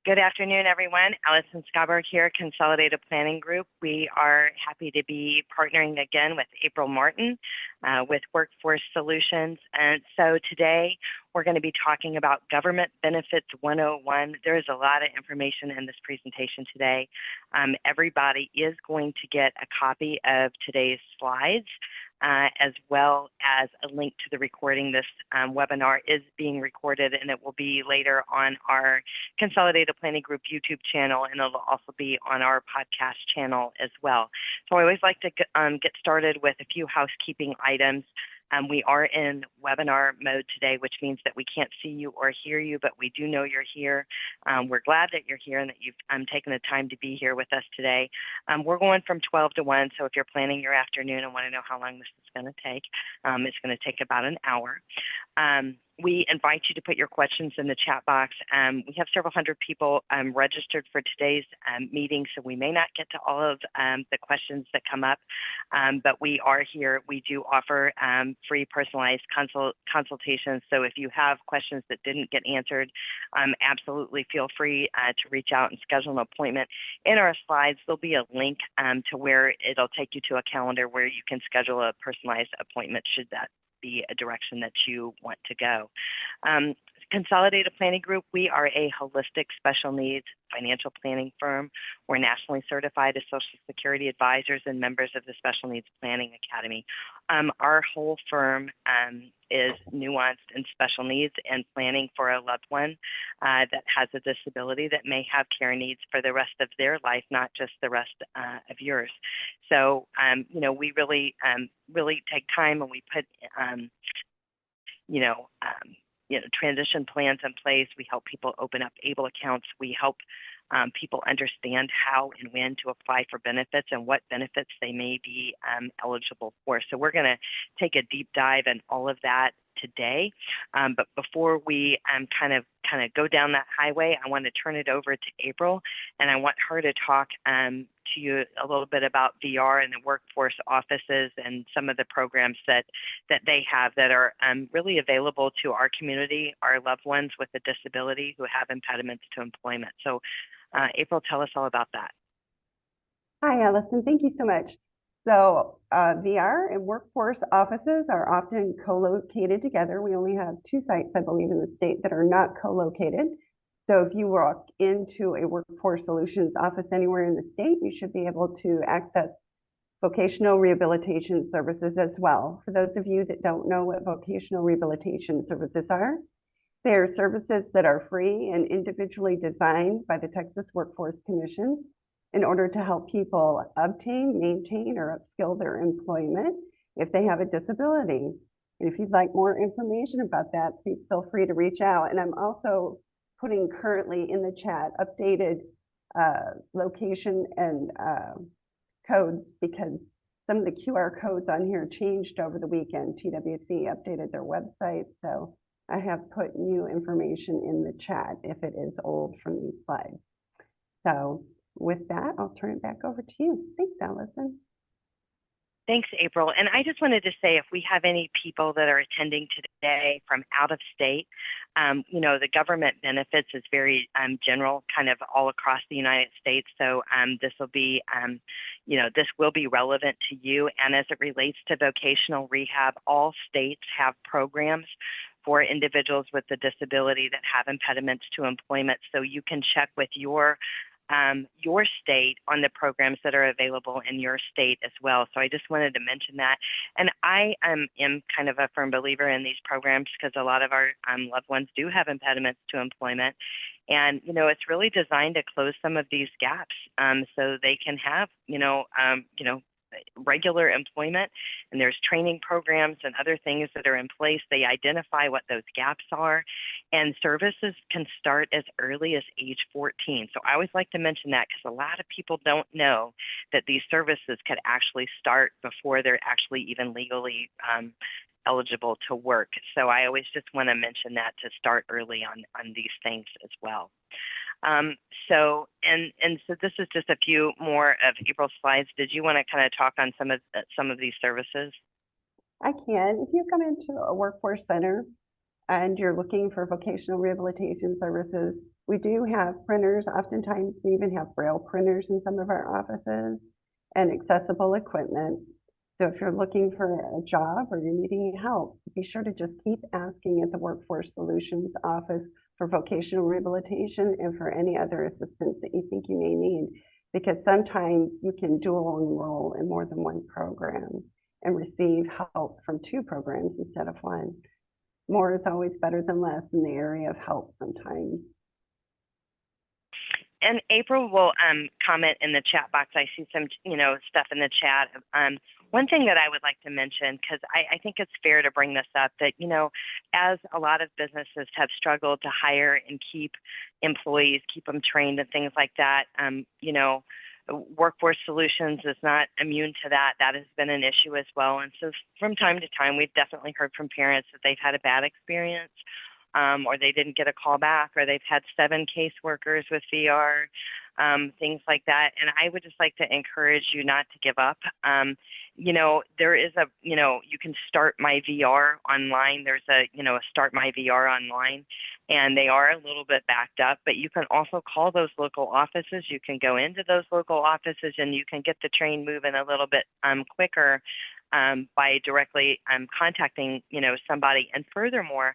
Good afternoon, everyone. Allison Schaberg here, Consolidated Planning Group. We are happy to be partnering again with April Martin with Workforce Solutions. And so today we're going to be talking about Government Benefits 101. There is a lot of information in this presentation today. Everybody is going to get a copy of today's slides, as well as a link to the recording. This webinar is being recorded, and it will be later on our Consolidated Planning Group YouTube channel, and it'll also be on our podcast channel as well. So I always like to get started with a few housekeeping items. We are in webinar mode today, which means that we can't see you or hear you, but we do know you're here. We're glad that you're here and that you've taken the time to be here with us today. We're going from 12 to 1, so if you're planning your afternoon and want to know how long this is going to take, it's going to take about an hour. We invite you to put your questions in the chat box. We have several hundred people registered for today's meeting, so we may not get to all of the questions that come up, but we are here. We do offer free personalized consultations, so if you have questions that didn't get answered, absolutely feel free to reach out and schedule an appointment. In our slides, there'll be a link to where it'll take you to a calendar where you can schedule a personalized appointment should that be a direction that you want to go. Consolidated Planning Group, we are a holistic special needs financial planning firm. We're nationally certified as Social Security advisors and members of the Special Needs Planning Academy. Our whole firm is nuanced in special needs and planning for a loved one that has a disability that may have care needs for the rest of their life, not just the rest of yours. So, we really take time and we put, transition plans in place. We help people open up ABLE accounts. We help people understand how and when to apply for benefits and what benefits they may be eligible for. So we're going to take a deep dive in all of that today. But before we kind of go down that highway, I want to turn it over to April, and I want her to talk to you a little bit about VR and the workforce offices and some of the programs that they have that are really available to our community, our loved ones with a disability who have impediments to employment. So April, tell us all about that. Hi, Allison. Thank you so much. So VR and workforce offices are often co-located together. We only have 2 sites, I believe, in the state that are not co-located. So if you walk into a Workforce Solutions office anywhere in the state, you should be able to access vocational rehabilitation services as well. For those of you that don't know what vocational rehabilitation services are, they are services that are free and individually designed by the Texas Workforce Commission in order to help people obtain, maintain, or upskill their employment if they have a disability. And if you'd like more information about that, please feel free to reach out. And I'm also putting currently in the chat updated location and codes, because some of the QR codes on here changed over the weekend. TWC updated their website, so I have put new information in the chat if it is old from these slides. So with that, I'll turn it back over to you. Thanks, Allison. Thanks, April. And I just wanted to say, if we have any people that are attending today from out of state, the government benefits is very general, kind of all across the United States. So this will be, this will be relevant to you. And as it relates to vocational rehab, all states have programs for individuals with a disability that have impediments to employment. So you can check with your state on the programs that are available in your state as well. So I just wanted to mention that. And I am kind of a firm believer in these programs because a lot of our loved ones do have impediments to employment. And, it's really designed to close some of these gaps so they can have, regular employment, and there's training programs and other things that are in place. They identify what those gaps are, and services can start as early as age 14. So I always like to mention that because a lot of people don't know that these services could actually start before they're actually even legally eligible to work. So I always just want to mention that, to start early on these things as well. So this is just a few more of April's slides. Did you want to kind of talk on some of these services? I can. If you come into a workforce center, and you're looking for vocational rehabilitation services, we do have printers. Oftentimes, we even have braille printers in some of our offices and accessible equipment. So if you're looking for a job or you're needing help, be sure to just keep asking at the Workforce Solutions office for vocational rehabilitation and for any other assistance that you think you may need, because sometimes you can dual enroll in more than one program and receive help from two programs instead of one. More is always better than less in the area of help sometimes. And April will comment in the chat box. I see some, stuff in the chat. One thing that I would like to mention, because I think it's fair to bring this up, that, as a lot of businesses have struggled to hire and keep employees, keep them trained and things like that, Workforce Solutions is not immune to that. That has been an issue as well. And so from time to time, we've definitely heard from parents that they've had a bad experience, or they didn't get a call back, or they've had 7 caseworkers with VR, things like that. And I would just like to encourage you not to give up. There is you can start my VR online. There's a start my VR online, and they are a little bit backed up, but you can also call those local offices. You can go into those local offices and you can get the train moving a little bit quicker by directly contacting, somebody. And furthermore,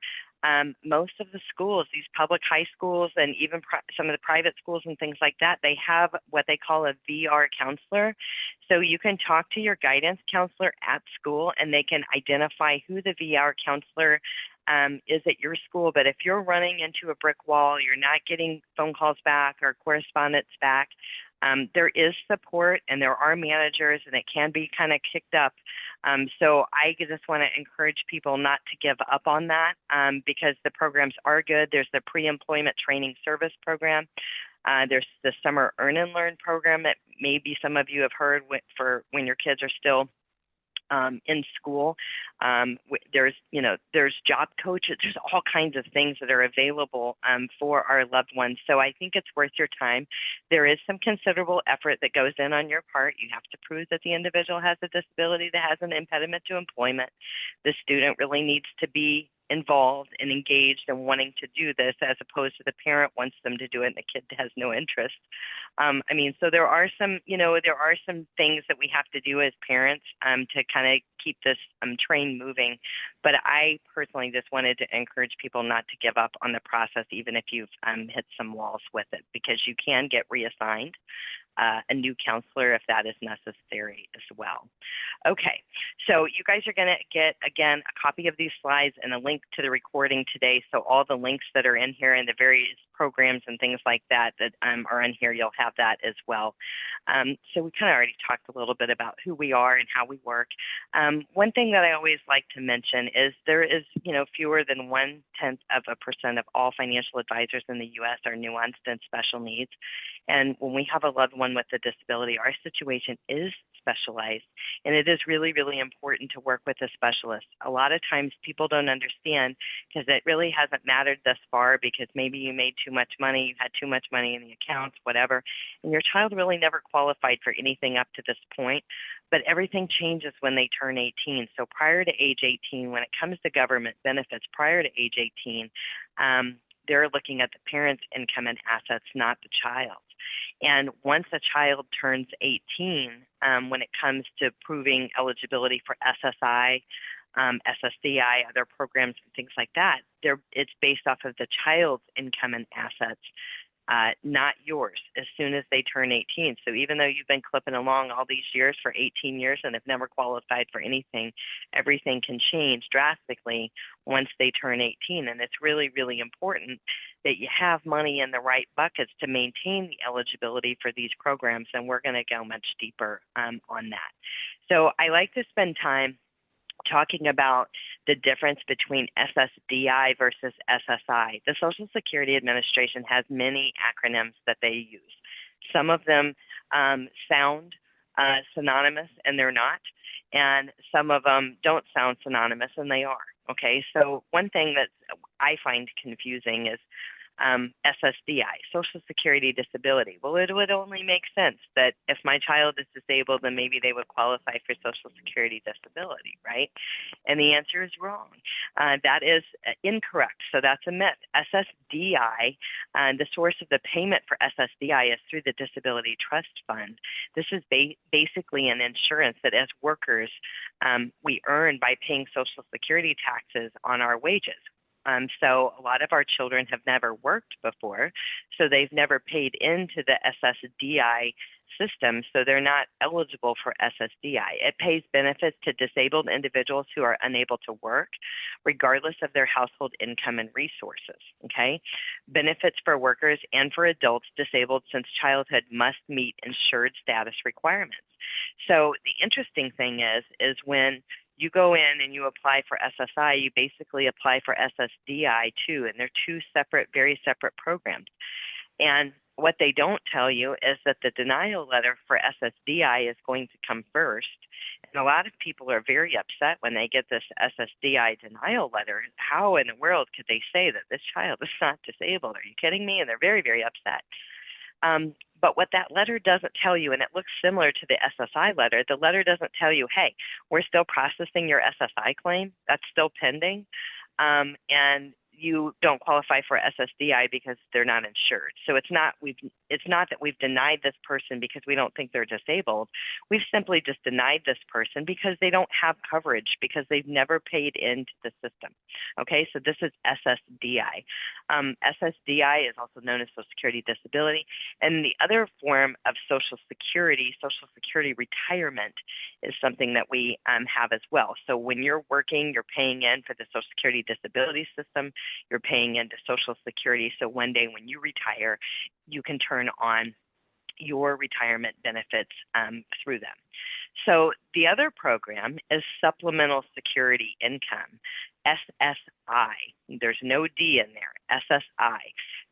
most of the schools, these public high schools, and even some of the private schools and things like that, they have what they call a VR counselor. So you can talk to your guidance counselor at school, and they can identify who the VR counselor is at your school. But if you're running into a brick wall, you're not getting phone calls back or correspondence back, there is support, and there are managers, and it can be kind of kicked up. So I just want to encourage people not to give up on that, because the programs are good. There's the pre-employment training service program. There's the summer earn and learn program that maybe some of you have heard for when your kids are still in school. There's job coaches. There's all kinds of things that are available for our loved ones. So I think it's worth your time. There is some considerable effort that goes in on your part. You have to prove that the individual has a disability that has an impediment to employment. The student really needs to be involved and engaged and wanting to do this, as opposed to the parent wants them to do it and the kid has no interest. So there are some things that we have to do as parents to kind of keep this train moving. But I personally just wanted to encourage people not to give up on the process, even if you've hit some walls with it, because you can get reassigned a new counselor if that is necessary as well. Okay, so you guys are going to get, again, a copy of these slides and a link to the recording today. So all the links that are in here and the various programs and things like that are in here, you'll have that as well. So we kind of already talked a little bit about who we are and how we work. One thing that I always like to mention is there is, fewer than 0.1% of all financial advisors in the U.S. are nuanced and special needs. And when we have a loved one with a disability, our situation is specialized, and it is really, really important to work with a specialist. A lot of times people don't understand, because it really hasn't mattered thus far, because maybe you made too much money, you had too much money in the accounts, whatever, and your child really never qualified for anything up to this point. But everything changes when they turn 18. So prior to age 18, when it comes to government benefits, prior to age 18, they're looking at the parent's income and assets, not the child. And once a child turns 18, when it comes to proving eligibility for SSI, SSDI, other programs and things like that, it's based off of the child's income and assets, not yours, as soon as they turn 18. So even though you've been clipping along all these years for 18 years and have never qualified for anything, everything can change drastically once they turn 18. And it's really, really important that you have money in the right buckets to maintain the eligibility for these programs. And we're going to go much deeper on that. So I like to spend time talking about the difference between SSDI versus SSI. The Social Security Administration has many acronyms that they use. Some of them sound synonymous, and they're not, and some of them don't sound synonymous, and they are. Okay, so one thing that I find confusing is SSDI, Social Security Disability. Well, it would only make sense that if my child is disabled, then maybe they would qualify for Social Security Disability, right? And the answer is wrong. That is incorrect. So that's a myth. SSDI, the source of the payment for SSDI is through the Disability Trust Fund. This is basically an insurance that as workers, we earn by paying Social Security taxes on our wages. So a lot of our children have never worked before, so they've never paid into the SSDI system, so they're not eligible for SSDI. It pays benefits to disabled individuals who are unable to work, regardless of their household income and resources, okay? Benefits for workers and for adults disabled since childhood must meet insured status requirements. So the interesting thing is when you go in and you apply for SSI, you basically apply for SSDI too, and they're two separate, very separate programs. And what they don't tell you is that the denial letter for SSDI is going to come first. And a lot of people are very upset when they get this SSDI denial letter. How in the world could they say that this child is not disabled? Are you kidding me? And they're very, very upset. But what that letter doesn't tell you, and it looks similar to the SSI letter, the letter doesn't tell you, hey, we're still processing your SSI claim. That's still pending. And you don't qualify for SSDI because they're not insured. So it's not that we've denied this person because we don't think they're disabled. We've simply just denied this person because they don't have coverage because they've never paid into the system. Okay, so this is SSDI. SSDI is also known as Social Security Disability. And the other form of Social Security retirement, is something that we have as well. So when you're working, you're paying in for the Social Security Disability system, you're paying into Social Security. So one day when you retire, you can turn on your retirement benefits through them. So the other program is Supplemental Security Income, SSI. There's no D in there, SSI.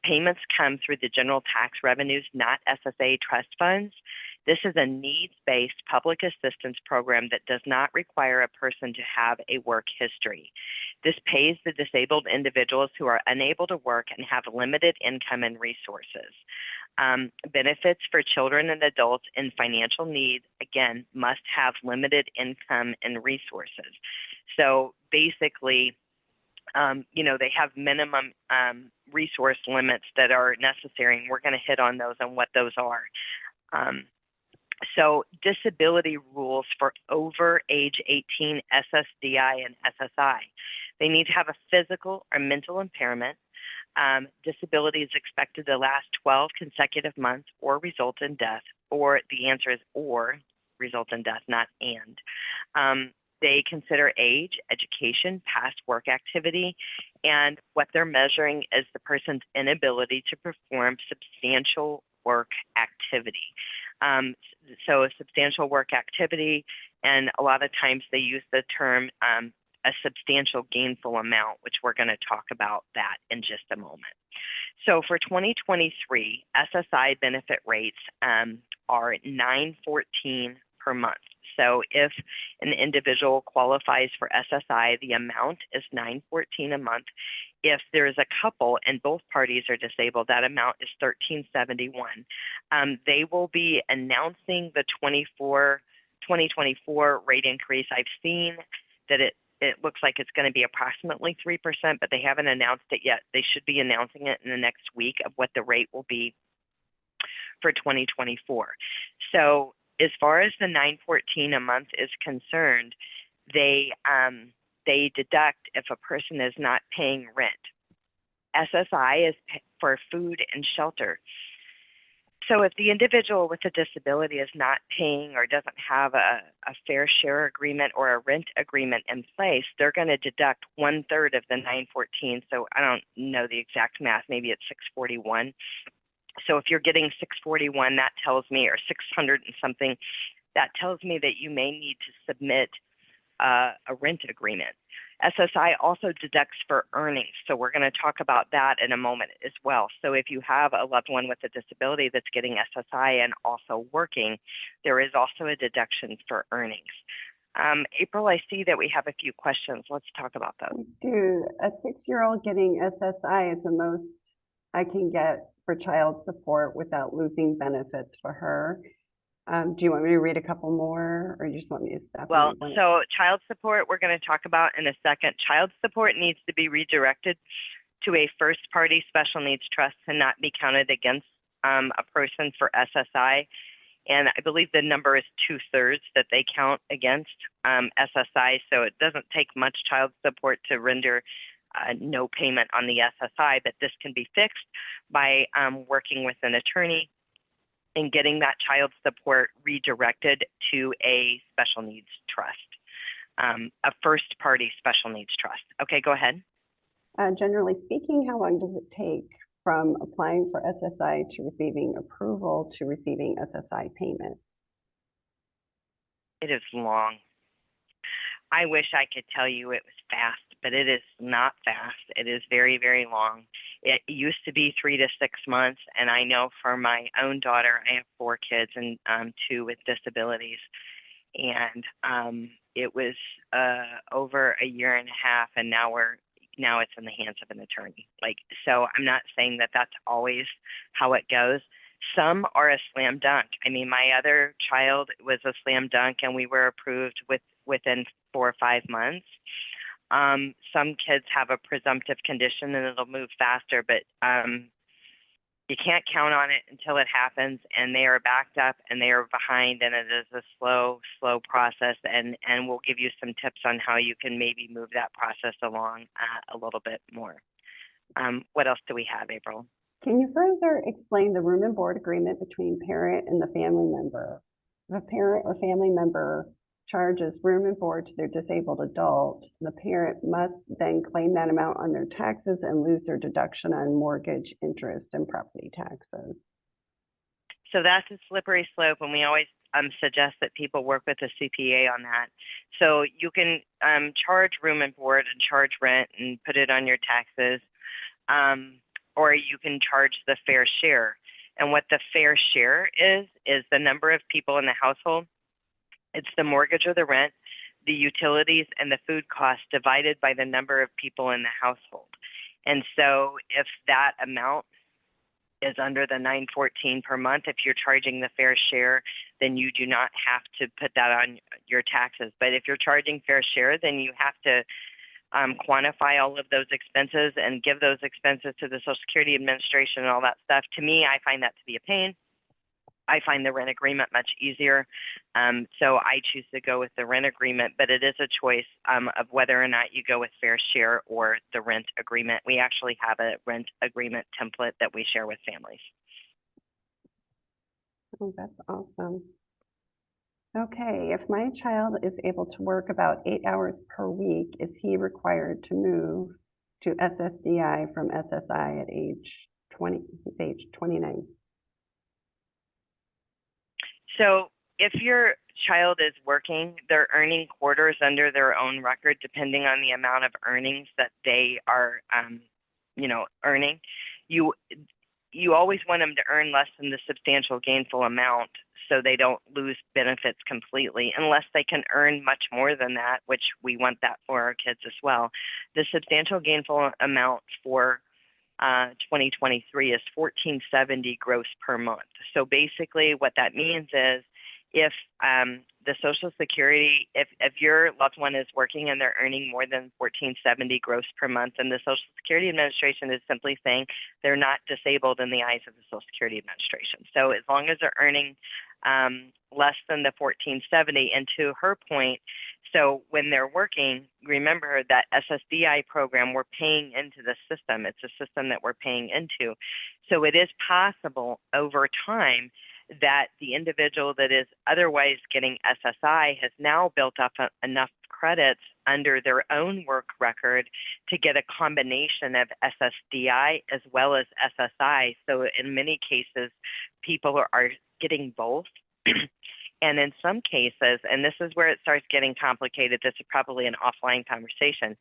Payments come through the general tax revenues, not SSA trust funds. This is a needs-based public assistance program that does not require a person to have a work history. This pays the disabled individuals who are unable to work and have limited income and resources. Benefits for children and adults in financial need, again, must have limited income and resources. So basically, they have minimum resource limits that are necessary, and we're going to hit on those and what those are. So disability rules for over age 18 SSDI and SSI. They need to have a physical or mental impairment. Disability is expected to last 12 consecutive months or result in death, or the answer is or result in death, not and. They consider age, education, past work activity, and what they're measuring is the person's inability to perform substantial work activity. So a substantial work activity, and a lot of times they use the term a substantial gainful amount, which we're going to talk about that in just a moment. So for 2023, SSI benefit rates are $914 per month. So if an individual qualifies for SSI, the amount is $914 a month. If there's a couple and both parties are disabled, that amount is $1371. They will be announcing the 2024 rate increase. I've seen that it looks like it's going to be approximately 3%, but they haven't announced it yet. They should be announcing it in the next week of what the rate will be for 2024. So as far as the $914 a month is concerned, they deduct if a person is not paying rent. SSI is for food and shelter. So if the individual with a disability is not paying or doesn't have a fair share agreement or a rent agreement in place, they're going to deduct 1/3 of the $914. So I don't know the exact math, maybe it's $641. So if you're getting $641, that tells me, or $600 and something, that tells me that you may need to submit a rent agreement. SSI also deducts for earnings. So we're going to talk about that in a moment as well. So if you have a loved one with a disability that's getting SSI and also working, there is also a deduction for earnings. April, I see that we have a few questions. Let's talk about those. We do. A 6-year-old getting SSI is the most I can get for child support without losing benefits for her. Do you want me to read a couple more, or you just want me to stop? Well, so child support, we're going to talk about in a second. Child support needs to be redirected to a first party special needs trust and not be counted against a person for SSI. And I believe the number is 2/3 that they count against SSI. So it doesn't take much child support to render no payment on the SSI, but this can be fixed by working with an attorney and getting that child support redirected to a special needs trust, a first party special needs trust. Okay, go ahead. Generally speaking, how long does it take from applying for SSI to receiving approval to receiving SSI payments? It is long. I wish I could tell you it was fast, but it is not fast. It is very, very long. It used to be 3 to 6 months, and I know for my own daughter, I have 4 kids and 2 with disabilities, and it was over a year and a half, and now it's in the hands of an attorney. So I'm not saying that that's always how it goes. Some are a slam dunk. I mean, my other child was a slam dunk, and we were approved within 4 or 5 months. Some kids have a presumptive condition and it'll move faster, but you can't count on it until it happens, and they are backed up and they are behind, and it is a slow process, and we'll give you some tips on how you can maybe move that process along a little bit more. What else do we have, April? Can you further explain the room and board agreement between parent and the family member? If a parent or family member charges room and board to their disabled adult, the parent must then claim that amount on their taxes and lose their deduction on mortgage, interest, and property taxes. So that's a slippery slope, and we always suggest that people work with a CPA on that. So you can charge room and board and charge rent and put it on your taxes, or you can charge the fair share. And what the fair share is the number of people in the household. It's the mortgage or the rent, the utilities, and the food costs divided by the number of people in the household. And so if that amount is under the $914 per month, if you're charging the fair share, then you do not have to put that on your taxes. But if you're charging fair share, then you have to quantify all of those expenses and give those expenses to the Social Security Administration and all that stuff. To me, I find that to be a pain. I find the rent agreement much easier. So I choose to go with the rent agreement, but it is a choice of whether or not you go with fair share or the rent agreement. We actually have a rent agreement template that we share with families. Oh, that's awesome. Okay, if my child is able to work about 8 hours per week, is he required to move to SSDI from SSI at age 20? He's age 29. So if your child is working, they're earning quarters under their own record, depending on the amount of earnings that they are, earning. You always want them to earn less than the substantial gainful amount so they don't lose benefits completely, unless they can earn much more than that, which we want that for our kids as well. The substantial gainful amount for 2023 is $1,470 gross per month. So basically what that means is if the Social Security, if your loved one is working and they're earning more than $1,470 gross per month, then the Social Security Administration is simply saying they're not disabled in the eyes of the Social Security Administration. So as long as they're earning less than the $1,470, and to her point, so when they're working, remember that SSDI program, we're paying into the system. It's a system that we're paying into. So it is possible over time that the individual that is otherwise getting SSI has now built up enough credits under their own work record to get a combination of SSDI as well as SSI. So in many cases, people are getting both. And in some cases, and this is where it starts getting complicated, this is probably an offline conversation,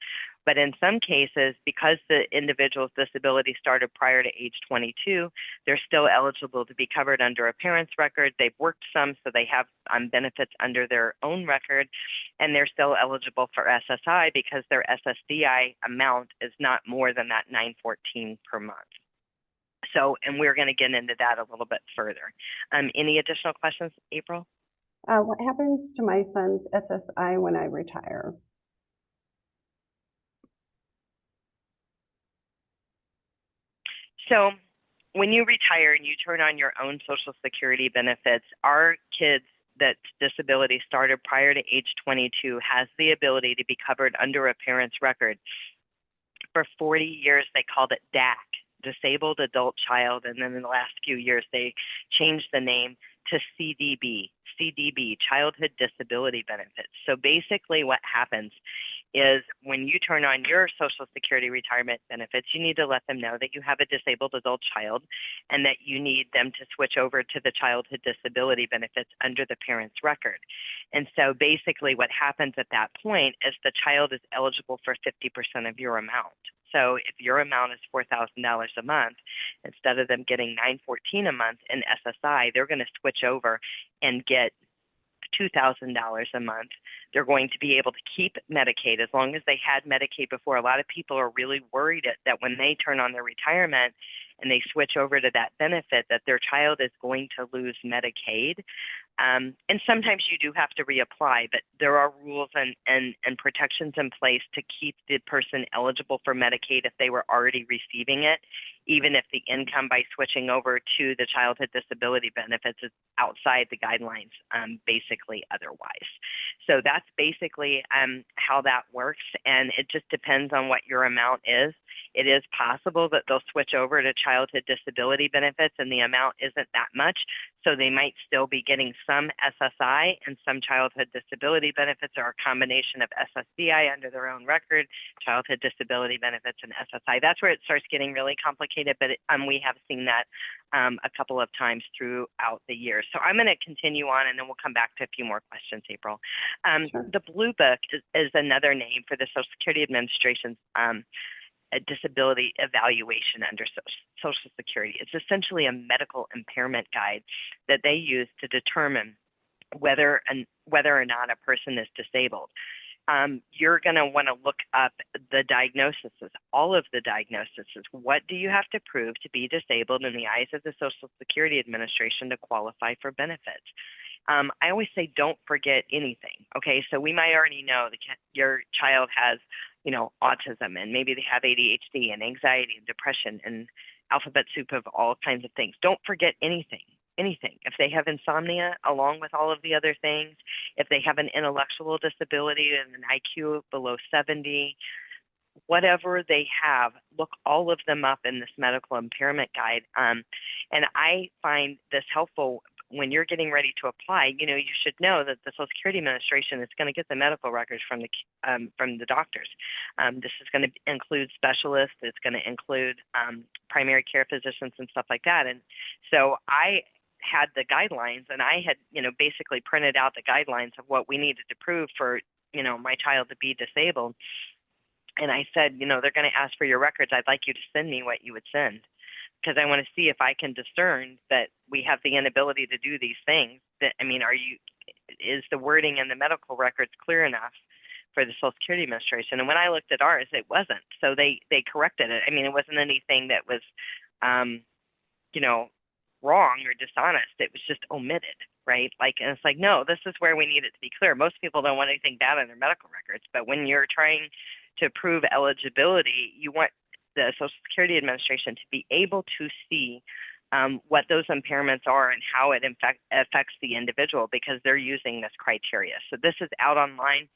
but in some cases, because the individual's disability started prior to age 22, they're still eligible to be covered under a parent's record. They've worked some, so they have benefits under their own record, and they're still eligible for SSI because their SSDI amount is not more than that $914 per month. So, and we're going to get into that a little bit further. Any additional questions, April? What happens to my son's SSI when I retire? So when you retire and you turn on your own Social Security benefits, our kids that disability started prior to age 22 has the ability to be covered under a parent's record. For 40 years, they called it DAC, Disabled Adult Child, and then in the last few years, they changed the name to CDB, Childhood Disability Benefits. So basically what happens is when you turn on your Social Security retirement benefits, you need to let them know that you have a disabled adult child and that you need them to switch over to the childhood disability benefits under the parent's record. And so basically what happens at that point is the child is eligible for 50% of your amount. So if your amount is $4,000 a month, instead of them getting $914 a month in SSI, they're going to switch over and get $2,000 a month. They're going to be able to keep Medicaid as long as they had Medicaid before. A lot of people are really worried that when they turn on their retirement and they switch over to that benefit, that their child is going to lose Medicaid. And sometimes you do have to reapply, but there are rules and protections in place to keep the person eligible for Medicaid if they were already receiving it, even if the income by switching over to the childhood disability benefits is outside the guidelines, basically otherwise. So that's basically how that works, and it just depends on what your amount is. It is possible that they'll switch over to childhood disability benefits and the amount isn't that much, so they might still be getting some SSI and some childhood disability benefits, or a combination of SSDI under their own record, childhood disability benefits, and SSI. That's where it starts getting really complicated, but we have seen that a couple of times throughout the year. So I'm going to continue on, and then we'll come back to a few more questions, April. Sure. The Blue Book is another name for the Social Security Administration's a disability evaluation under Social Security. It's essentially a medical impairment guide that they use to determine whether or not a person is disabled. You're going to want to look up the diagnoses, all of the diagnoses. What do you have to prove to be disabled in the eyes of the Social Security Administration to qualify for benefits? I always say don't forget anything. Okay, so we might already know that your child has, autism, and maybe they have ADHD and anxiety and depression and alphabet soup of all kinds of things. Don't forget anything. If they have insomnia along with all of the other things, if they have an intellectual disability and an IQ below 70, whatever they have, look all of them up in this medical impairment guide. And I find this helpful when you're getting ready to apply. You should know that the Social Security Administration is going to get the medical records from the doctors. This is going to include specialists. It's going to include primary care physicians and stuff like that. And so I had the guidelines, and I had, basically printed out the guidelines of what we needed to prove for, my child to be disabled. And I said, they're going to ask for your records. I'd like you to send me what you would send, because I want to see if I can discern that we have the inability to do these things. Is the wording in the medical records clear enough for the Social Security Administration? And when I looked at ours, it wasn't. So they corrected it. It wasn't anything that was, wrong or dishonest. It was just omitted, right? And it's like, no, this is where we need it to be clear. Most people don't want anything bad in their medical records, but when you're trying to prove eligibility, you want the Social Security Administration to be able to see what those impairments are and how it affects the individual, because they're using this criteria. So this is out online.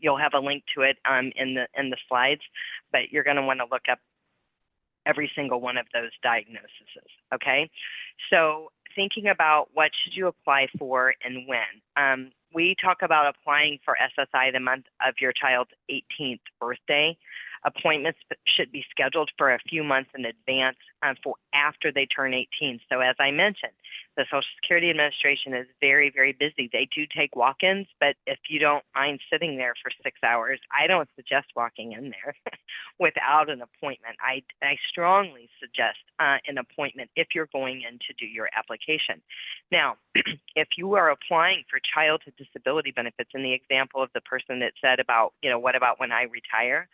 You'll have a link to it in the slides, but you're going to want to look up every single one of those diagnoses. Okay, so thinking about what should you apply for and when. We talk about applying for SSI the month of your child's 18th birthday. Appointments should be scheduled for a few months in advance for after they turn 18. So as I mentioned, the Social Security Administration is very, very busy. They do take walk-ins, but if you don't mind sitting there for 6 hours, I don't suggest walking in there without an appointment. I strongly suggest an appointment if you're going in to do your application. Now, if you are applying for childhood disability benefits, in the example of the person that said about, what about when I retire?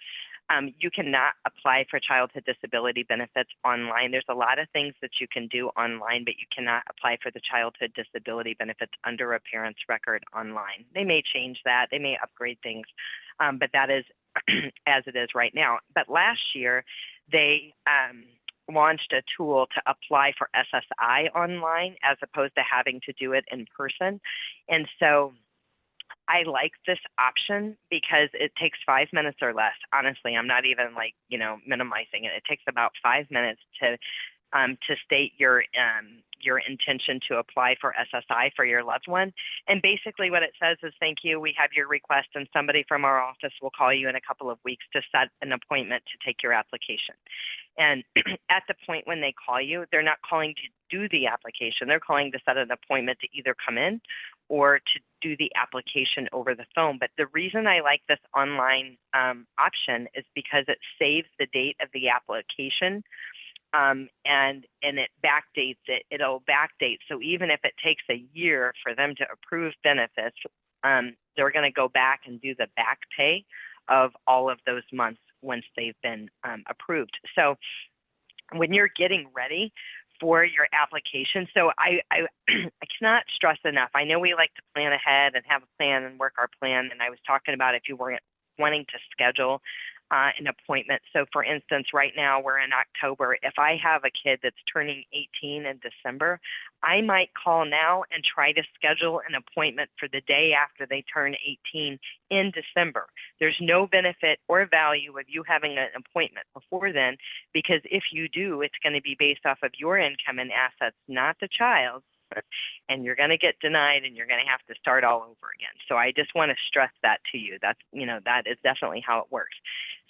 You cannot apply for childhood disability benefits online. There's a lot of things that you can do online, but you cannot apply for the childhood disability benefits under a parent's record online. They may change that, they may upgrade things, but that is as it is right now. But last year, they launched a tool to apply for SSI online as opposed to having to do it in person. And so I like this option because it takes 5 minutes or less. Honestly, I'm not even like, minimizing it. It takes about 5 minutes to state your intention to apply for SSI for your loved one. And basically what it says is, thank you, we have your request, and somebody from our office will call you in a couple of weeks to set an appointment to take your application. And at the point when they call you, they're not calling to do the application. They're calling to set an appointment to either come in or to do the application over the phone. But the reason I like this online option is because it saves the date of the application. And it backdates it. It'll backdate. So even if it takes a year for them to approve benefits, they're going to go back and do the back pay of all of those months once they've been approved. So when you're getting ready for your application, so I cannot stress enough. I know we like to plan ahead and have a plan and work our plan. And I was talking about if you weren't wanting to schedule an appointment. So for instance, right now we're in October. If I have a kid that's turning 18 in December, I might call now and try to schedule an appointment for the day after they turn 18 in December. There's no benefit or value of you having an appointment before then, because if you do, it's going to be based off of your income and assets, not the child's. And you're going to get denied, and you're going to have to start all over again. So I just want to stress that to you. That's, that is definitely how it works.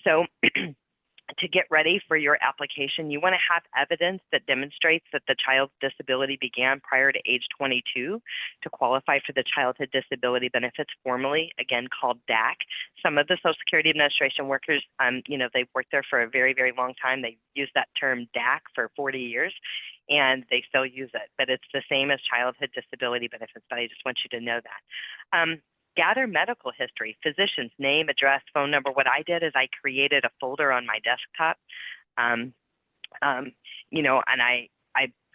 So to get ready for your application, you want to have evidence that demonstrates that the child's disability began prior to age 22 to qualify for the childhood disability benefits, formally, again, called DAC. Some of the Social Security Administration workers, they've worked there for a very, very long time. They use that term DAC for 40 years. And they still use it, but it's the same as childhood disability benefits, but I just want you to know that. Gather medical history, physician's name, address, phone number. What I did is I created a folder on my desktop, and I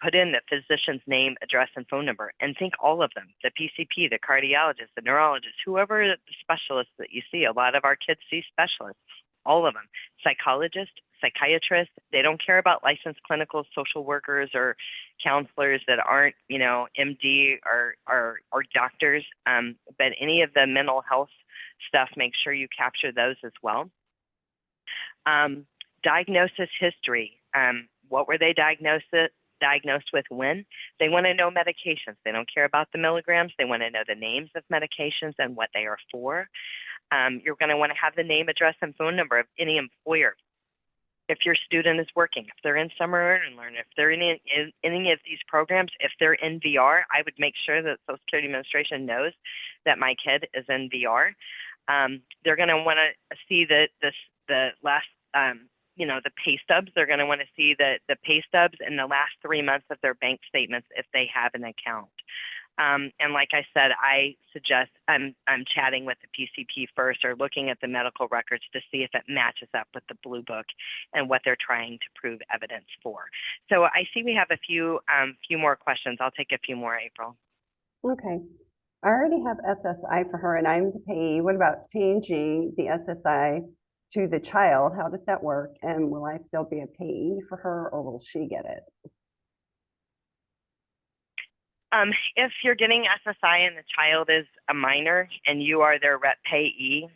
put in the physician's name, address, and phone number, and think all of them, the PCP, the cardiologist, the neurologist, whoever the specialists that you see. A lot of our kids see specialists, all of them, psychologist, psychiatrists. They don't care about licensed clinical social workers or counselors that aren't, MD or doctors. But any of the mental health stuff, make sure you capture those as well. Diagnosis history. What were they diagnosed with when? They want to know medications. They don't care about the milligrams. They want to know the names of medications and what they are for. You're going to want to have the name, address, and phone number of any employer. If your student is working, if they're in Summer Earn and Learn, if they're in any of these programs, if they're in VR, I would make sure that Social Security Administration knows that my kid is in VR. They're going to want to see the last, the pay stubs. They're going to want to see the pay stubs in the last 3 months of their bank statements if they have an account. And like I said, I suggest I'm chatting with the PCP first, or looking at the medical records to see if it matches up with the Blue Book and what they're trying to prove evidence for. So I see we have a few more questions. I'll take a few more, April. Okay. I already have SSI for her, and I'm the payee. What about changing the SSI to the child? How does that work? And will I still be a payee for her, or will she get it? If you're getting SSI and the child is a minor and you are their rep payee,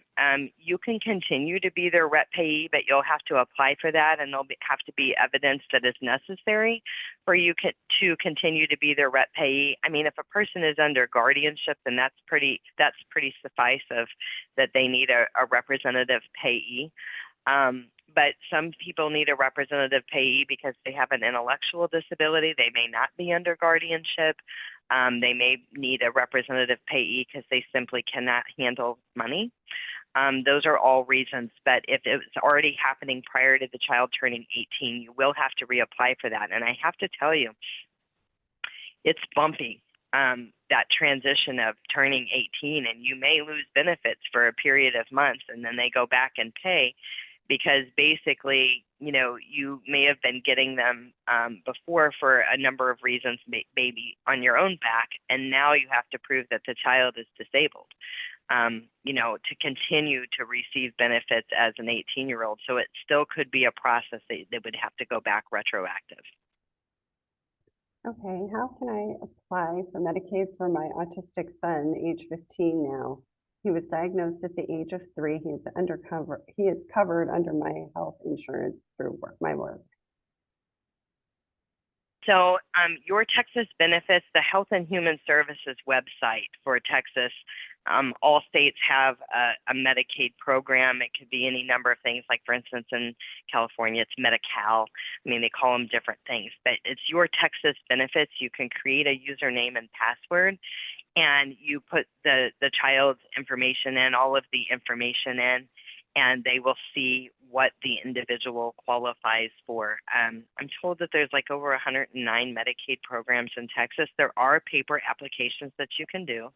you can continue to be their rep payee, but you'll have to apply for that, and there'll have to be evidence that is necessary for you to continue to be their rep payee. I mean, if a person is under guardianship, then that's pretty suffice of that they need a representative payee. But some people need a representative payee because they have an intellectual disability. They may not be under guardianship. They may need a representative payee because they simply cannot handle money. Those are all reasons. But if it's already happening prior to the child turning 18, you will have to reapply for that. And I have to tell you, it's bumpy. That transition of turning 18, and you may lose benefits for a period of months, and then they go back and pay. because basically, you may have been getting them before for a number of reasons, maybe on your own back, and now you have to prove that the child is disabled, to continue to receive benefits as an 18-year-old. So it still could be a process that would have to go back retroactive. Okay, how can I apply for Medicaid for my autistic son, age 15 now? He was diagnosed at the age of 3. He is covered under my health insurance through my work. So your Texas benefits, the Health and Human Services website for Texas, all states have a Medicaid program. It could be any number of things, like for instance, in California, it's Medi-Cal. I mean, they call them different things, but it's your Texas benefits. You can create a username and password, and you put the child's information in, all of the information in, and they will see what the individual qualifies for. I'm told that there's like over 109 Medicaid programs in Texas. There are paper applications that you can do.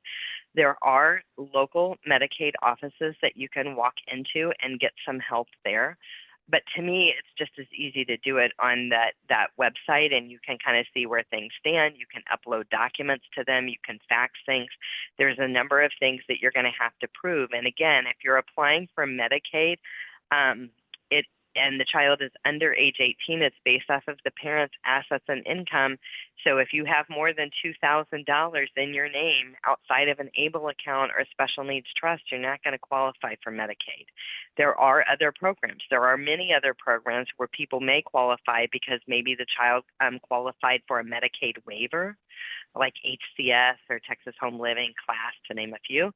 There are local Medicaid offices that you can walk into and get some help there. But to me, it's just as easy to do it on that website, and you can kind of see where things stand. You can upload documents to them. You can fax things. There's a number of things that you're going to have to prove. And again, if you're applying for Medicaid, and the child is under age 18, it's based off of the parent's assets and income. So if you have more than $2,000 in your name outside of an ABLE account or a special needs trust, you're not going to qualify for Medicaid. There are other programs. There are many other programs where people may qualify because maybe the child qualified for a Medicaid waiver, like HCS or Texas Home Living Class, to name a few.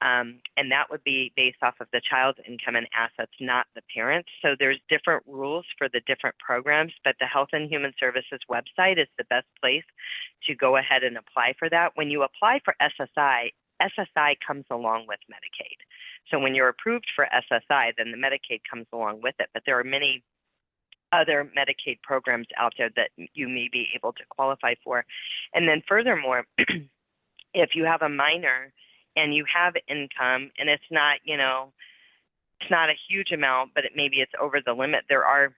And that would be based off of the child's income and assets, not the parents. So there's different rules for the different programs, but the Health and Human Services website is the best place to go ahead and apply for that. When you apply for SSI, SSI comes along with Medicaid. So when you're approved for SSI, then the Medicaid comes along with it. But there are many other Medicaid programs out there that you may be able to qualify for. And then furthermore, if you have a minor and you have income, and it's not, it's not a huge amount, but maybe it's over the limit, there are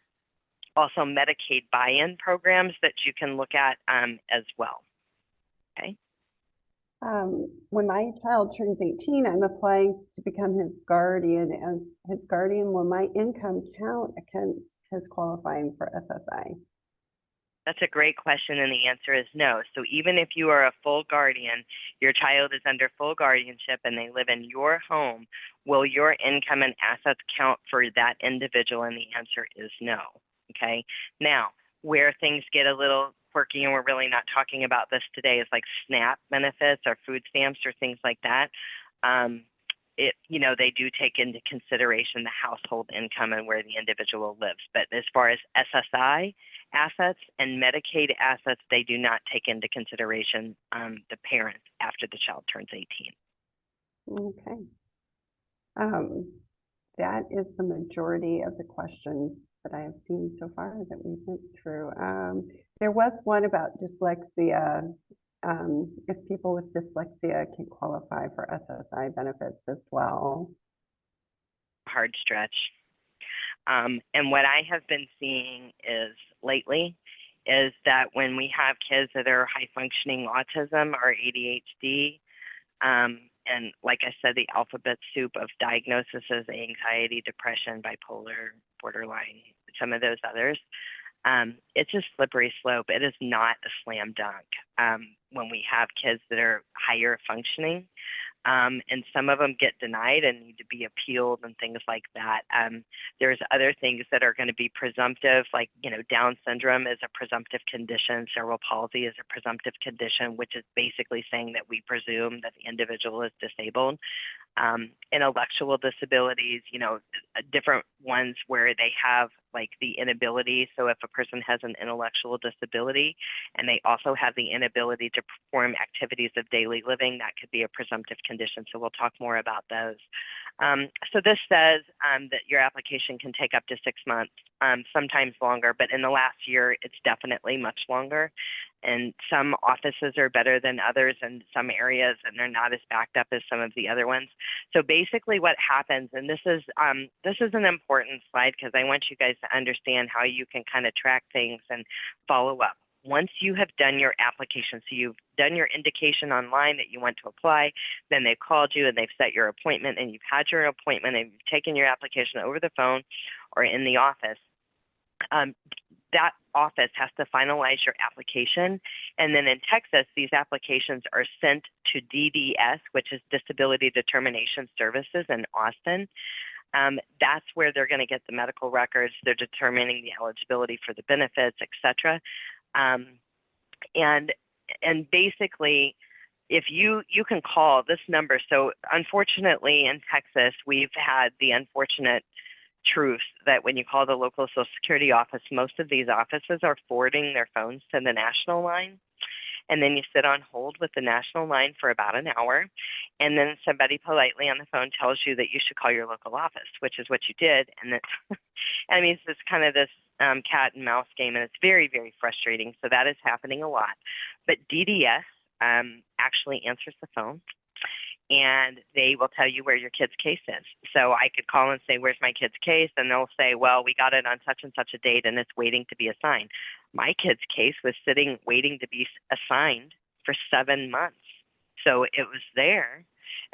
also Medicaid buy-in programs that you can look at as well. Okay. When my child turns 18, I'm applying to become his guardian. As his guardian, will my income count against his qualifying for SSI? That's a great question, and the answer is no. So even if you are a full guardian, your child is under full guardianship and they live in your home, will your income and assets count for that individual? And the answer is no. Okay. Now, where things get a little quirky, and we're really not talking about this today, is like SNAP benefits or food stamps or things like that. They do take into consideration the household income and where the individual lives. But as far as SSI assets and Medicaid assets, they do not take into consideration the parent after the child turns 18. Okay. That is the majority of the questions that I have seen so far that we went through. There was one about dyslexia. If people with dyslexia can qualify for SSI benefits as well. Hard stretch. And what I have been seeing lately is that when we have kids that are high functioning autism or ADHD, and like I said, the alphabet soup of diagnoses, anxiety, depression, bipolar, borderline, some of those others, it's a slippery slope. It is not a slam dunk when we have kids that are higher functioning. And some of them get denied and need to be appealed and things like that. There's other things that are going to be presumptive, like, Down syndrome is a presumptive condition. Cerebral palsy is a presumptive condition, which is basically saying that we presume that the individual is disabled. Intellectual disabilities, different ones where they have like the inability. So if a person has an intellectual disability and they also have the inability to perform activities of daily living, that could be a presumptive condition. So we'll talk more about those. So this says that your application can take up to 6 months, sometimes longer, but in the last year, it's definitely much longer. And some offices are better than others in some areas, and they're not as backed up as some of the other ones. So basically what happens, and this is an important slide because I want you guys to understand how you can kind of track things and follow up. Once you have done your application, so you've done your indication online that you want to apply, then they've called you and they've set your appointment and you've had your appointment and you've taken your application over the phone or in the office, that office has to finalize your application. And then in Texas, these applications are sent to DDS, which is Disability Determination Services in Austin. That's where they're going to get the medical records. They're determining the eligibility for the benefits, et cetera. And basically, if you can call this number. So unfortunately in Texas, we've had the unfortunate truth that when you call the local Social Security office, most of these offices are forwarding their phones to the national line. And then you sit on hold with the national line for about an hour. And then somebody politely on the phone tells you that you should call your local office, which is what you did. And then, I mean, it's kind of this cat and mouse game, and it's very, very frustrating. So that is happening a lot. But DDS actually answers the phone, and they will tell you where your kid's case is. So I could call and say, where's my kid's case? And they'll say, well, we got it on such and such a date, and it's waiting to be assigned. My kid's case was sitting, waiting to be assigned for 7 months. So it was there,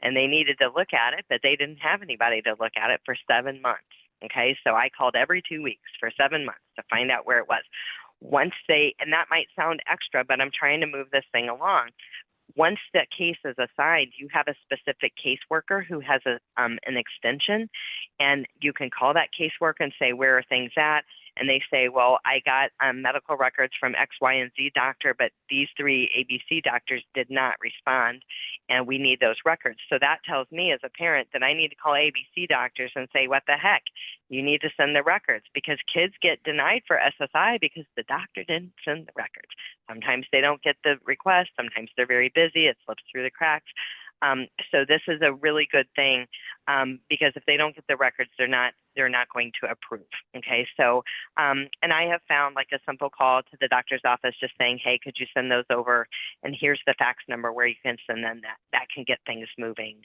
and they needed to look at it, but they didn't have anybody to look at it for 7 months. Okay, so I called every 2 weeks for 7 months to find out where it was. Once they, and that might sound extra, but I'm trying to move this thing along. Once that case is assigned, you have a specific caseworker who has an extension, and you can call that caseworker and say, where are things at? And they say, well, I got medical records from X, Y, and Z doctor, but these 3 ABC doctors did not respond, and we need those records. So that tells me as a parent that I need to call ABC doctors and say, what the heck? You need to send the records, because kids get denied for SSI because the doctor didn't send the records. Sometimes they don't get the request. Sometimes they're very busy. It slips through the cracks. So this is a really good thing, because if they don't get the records, they're not going to approve. Okay, so and I have found like a simple call to the doctor's office just saying, hey, could you send those over? And here's the fax number where you can send them. That can get things moving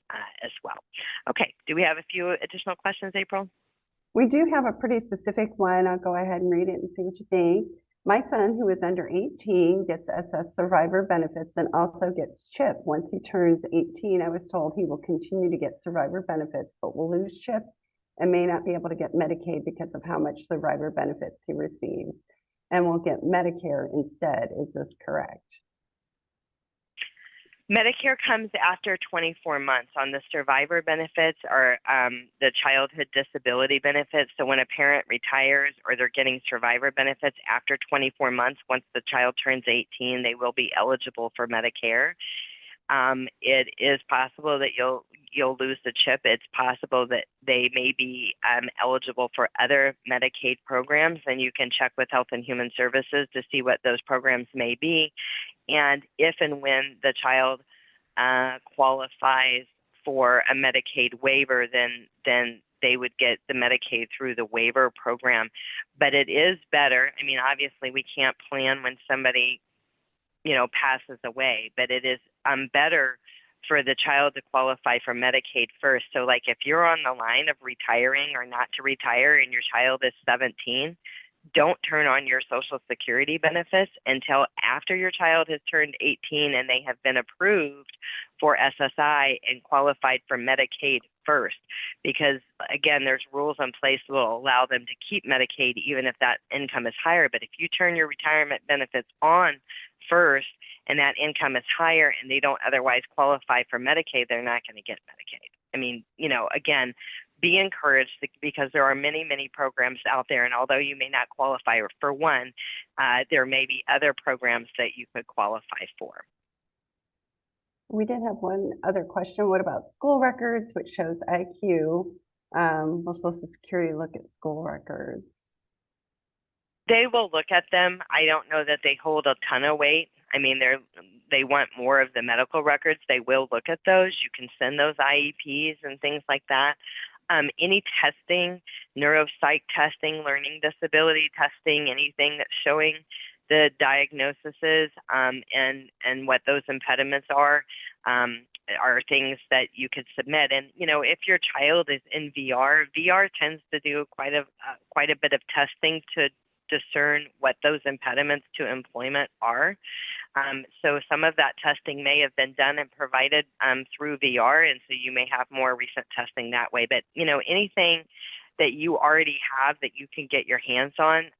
as well. Okay, do we have a few additional questions, April? We do have a pretty specific one. I'll go ahead and read it and see what you think. My son, who is under 18, gets SS survivor benefits and also gets CHIP. Once he turns 18, I was told he will continue to get survivor benefits, but will lose CHIP and may not be able to get Medicaid because of how much survivor benefits he receives, and will get Medicare instead. Is this correct? Medicare comes after 24 months. On the survivor benefits or the childhood disability benefits. So when a parent retires or they're getting survivor benefits after 24 months, once the child turns 18, they will be eligible for Medicare. It is possible that you'll lose the CHIP. It's possible that they may be eligible for other Medicaid programs, and you can check with Health and Human Services to see what those programs may be. And if and when the child qualifies for a Medicaid waiver, then they would get the Medicaid through the waiver program. But it is better. I mean, obviously we can't plan when somebody, passes away, but it is better for the child to qualify for Medicaid first. So like if you're on the line of retiring or not to retire and your child is 17, don't turn on your Social Security benefits until after your child has turned 18 and they have been approved for SSI and qualified for Medicaid first. Because again, there's rules in place that will allow them to keep Medicaid even if that income is higher. But if you turn your retirement benefits on first and that income is higher and they don't otherwise qualify for Medicaid, they're not going to get Medicaid. I mean, again, be encouraged because there are many, many programs out there. And although you may not qualify for one, there may be other programs that you could qualify for. We did have one other question. What about school records, which shows IQ? Will Social Security look at school records? They will look at them. I don't know that they hold a ton of weight. I mean, they want more of the medical records. They will look at those. You can send those IEPs and things like that. Any testing, neuropsych testing, learning disability testing, anything that's showing the diagnoses and what those impediments are things that you could submit. And if your child is in VR tends to do quite a bit of testing to discern what those impediments to employment are. So some of that testing may have been done and provided through VR, and so you may have more recent testing that way. But anything that you already have that you can get your hands on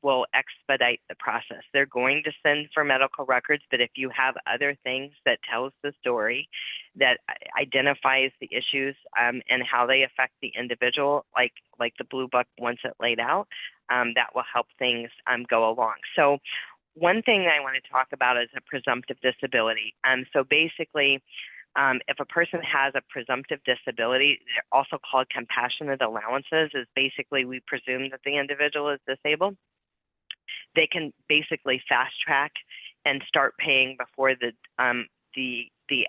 will expedite the process. They're going to send for medical records, but if you have other things that tells the story, that identifies the issues and how they affect the individual, like the Blue Book wants it laid out, that will help things go along. So one thing I want to talk about is a presumptive disability. So basically, if a person has a presumptive disability, they're also called compassionate allowances, is basically we presume that the individual is disabled. They can basically fast track and start paying before the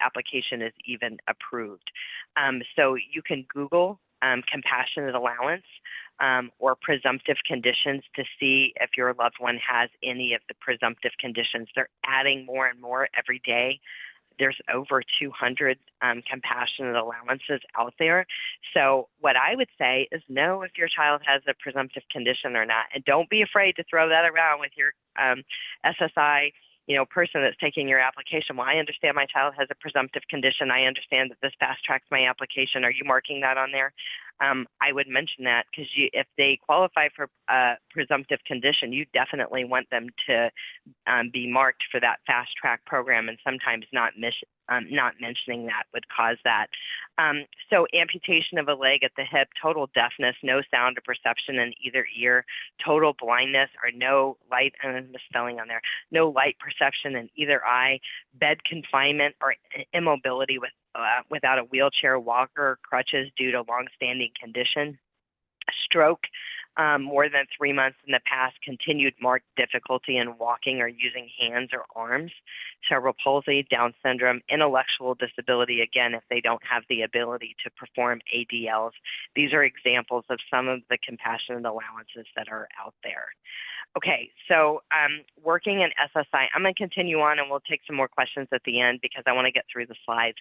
application is even approved. So you can Google compassionate allowance or presumptive conditions to see if your loved one has any of the presumptive conditions. They're adding more and more every day. There's over 200 compassionate allowances out there. So what I would say is know if your child has a presumptive condition or not, and don't be afraid to throw that around with your SSI person that's taking your application. Well, I understand my child has a presumptive condition. I understand that this fast tracks my application. Are you marking that on there? I would mention that because if they qualify for a presumptive condition, you definitely want them to be marked for that fast track program, and sometimes not mentioning that would cause that. So amputation of a leg at the hip, total deafness, no sound or perception in either ear, total blindness or no light, and misspelling on there, no light perception in either eye, bed confinement or immobility without a wheelchair, walker, or crutches due to long-standing condition, stroke, more than 3 months in the past, continued marked difficulty in walking or using hands or arms, cerebral palsy, Down syndrome, intellectual disability, again, if they don't have the ability to perform ADLs. These are examples of some of the compassionate allowances that are out there. Okay, so working in SSI, I'm going to continue on and we'll take some more questions at the end because I want to get through the slides.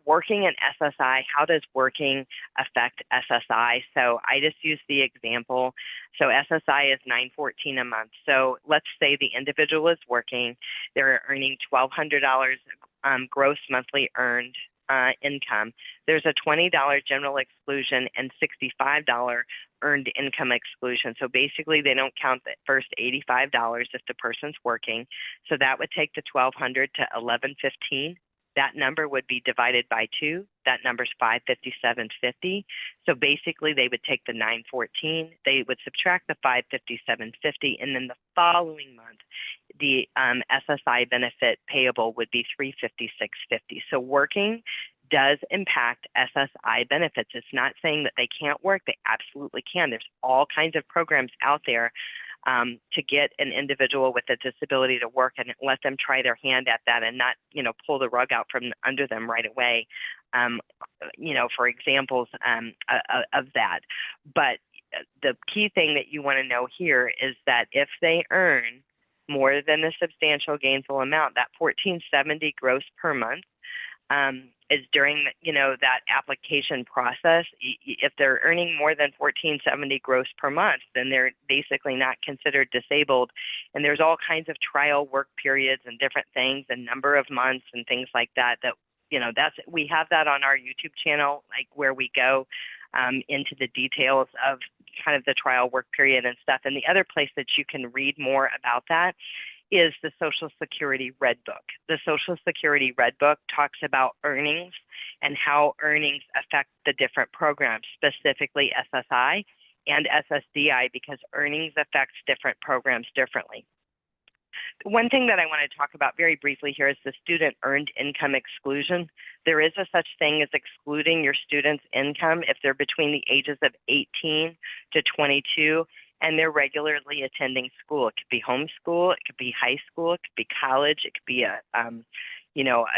Working in SSI, how does working affect SSI? So I just used the example. So SSI is $914 a month. So let's say the individual is working, they're earning $1,200 gross monthly earned income. There's a $20 general exclusion and $65 earned income exclusion. So basically they don't count the first $85 if the person's working. So that would take the $1,200 to $1,115. That number would be divided by 2. That number's $557.50. So basically they would take the $914, they would subtract the $557.50, and then the following month the SSI benefit payable would be $356.50. So working does impact SSI benefits. It's not saying that they can't work. They absolutely can. There's all kinds of programs out there to get an individual with a disability to work and let them try their hand at that and not, pull the rug out from under them right away, for examples of that. But the key thing that you want to know here is that if they earn more than the substantial gainful amount, that $1,470 gross per month, is during that application process. If they're earning more than $1,470 gross per month, then they're basically not considered disabled. And there's all kinds of trial work periods and different things and number of months and things like that. We have that on our YouTube channel, like where we go into the details of kind of the trial work period and stuff. And the other place that you can read more about that is the Social Security Red Book. The Social Security Red Book talks about earnings and how earnings affect the different programs, specifically SSI and SSDI, because earnings affects different programs differently. One thing that I want to talk about very briefly here is the student earned income exclusion. There is a such thing as excluding your student's income if they're between the ages of 18 to 22. and they're regularly attending school. It could be homeschool, it could be high school, it could be college, it could be a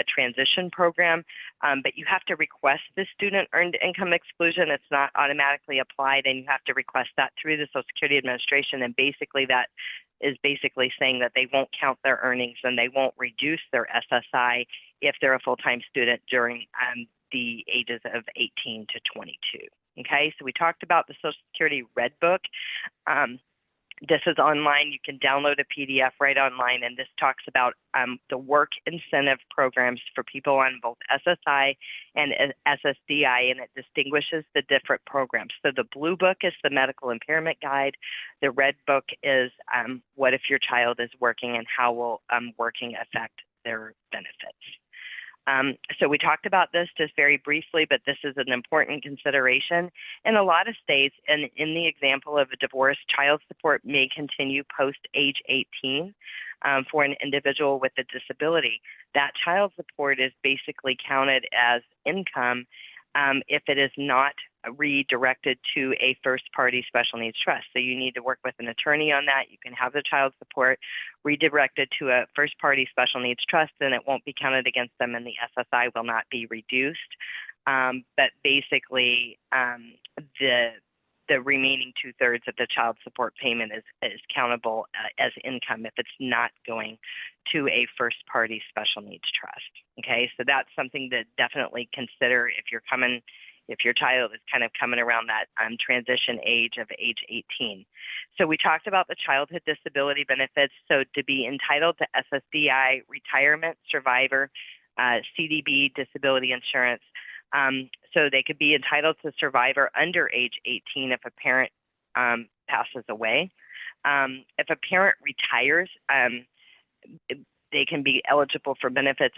transition program, but you have to request the student earned income exclusion. It's not automatically applied, and you have to request that through the Social Security Administration, and basically that is basically saying that they won't count their earnings and they won't reduce their SSI if they're a full-time student during the ages of 18 to 22. Okay, so we talked about the Social Security Red Book. This is online. You can download a PDF right online, and this talks about the work incentive programs for people on both SSI and SSDI, and it distinguishes the different programs. So the blue book is the medical impairment guide. The red book is what if your child is working and how will working affect their benefits. So we talked about this just very briefly, but this is an important consideration. In a lot of states, and in the example of a divorce, child support may continue post age 18 for an individual with a disability. That child support is basically counted as income if it is not redirected to a first-party special needs trust. So you need to work with an attorney on that. You can have the child support redirected to a first-party special needs trust, and it won't be counted against them, and the SSI will not be reduced. But basically, the remaining 2/3 of the child support payment is countable as income if it's not going to a first-party special needs trust. Okay, so that's something to definitely consider if your child is kind of coming around that transition age of age 18. So we talked about the childhood disability benefits. So to be entitled to SSDI, retirement, survivor, CDB, disability insurance, so they could be entitled to survivor under age 18 if a parent passes away. If a parent retires, they can be eligible for benefits